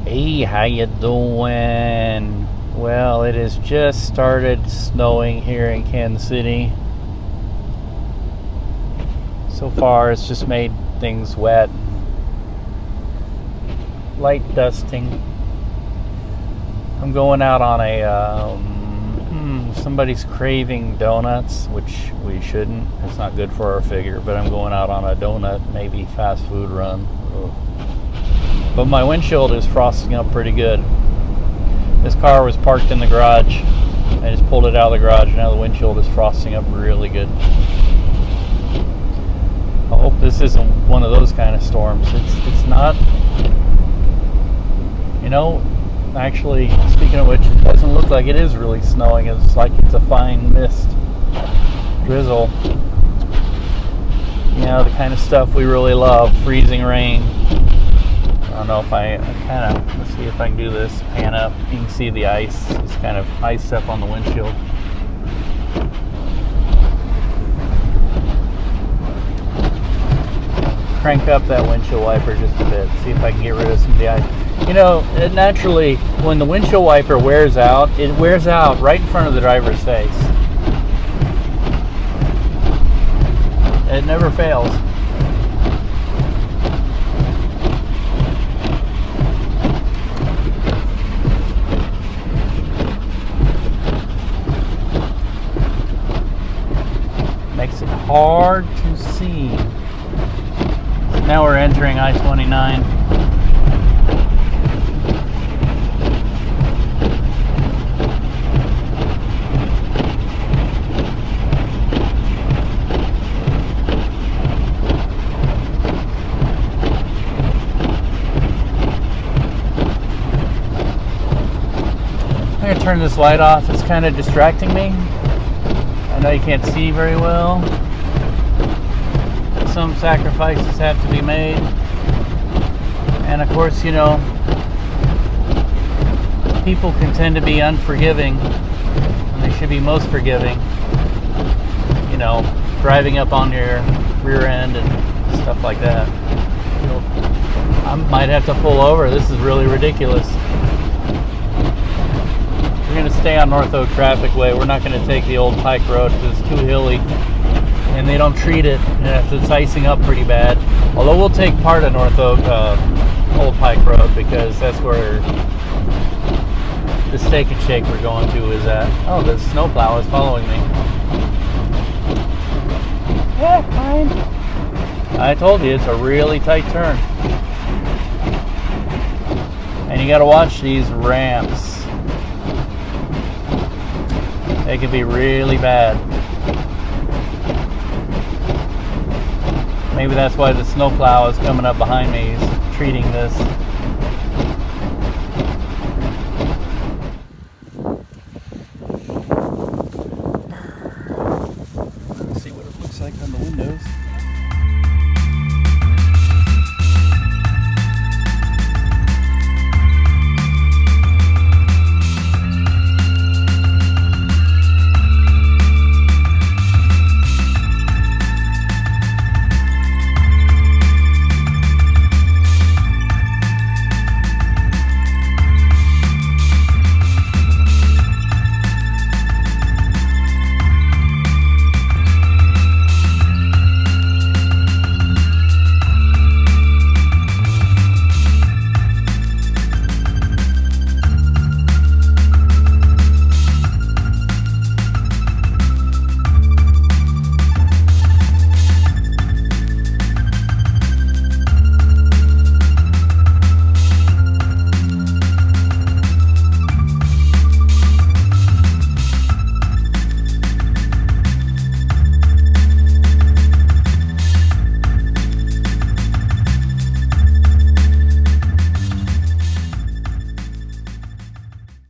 Hey, how you doing? Well, it has just started snowing here in Kansas City. So far, it's just made things wet. Light dusting. I'm going out on somebody's craving donuts, which we shouldn't. It's not good for our figure, but I'm going out on a donut, maybe fast food run. Ugh. But my windshield is frosting up pretty good. This car was parked in the garage. I just pulled it out of the garage, and now the windshield is frosting up really good. I hope this isn't one of those kind of storms. It's not. You know, actually, speaking of which, it doesn't look like it is really snowing. It's like it's a fine mist, drizzle. You know, the kind of stuff we really love, freezing rain. I don't know if I kind of, let's see if I can do this, pan up. You can see the ice, it's kind of iced up on the windshield. Crank up that windshield wiper just a bit, see if I can get rid of some of the ice. You know, naturally, when the windshield wiper wears out, it wears out right in front of the driver's face. It never fails. Makes it hard to see. Now we're entering I-29. I'm going to turn this light off. It's kind of distracting me. I know you can't see very well. Some sacrifices have to be made. And of course, you know, people can tend to be unforgiving when they should be most forgiving. You know, driving up on your rear end and stuff like that. You know, I might have to pull over. This is really ridiculous. We're going to stay on North Oak Traffic Way. We're not going to take the old Pike Road because it's too hilly. And they don't treat it, and it's icing up pretty bad. Although we'll take part of North Oak, Old Pike Road, because that's where the Steak and Shake we're going to is at. Oh, the snowplow is following me. Yeah, fine. I told you, it's a really tight turn. And you gotta watch these ramps. They can be really bad. Maybe that's why the snowplow is coming up behind me. He's treating this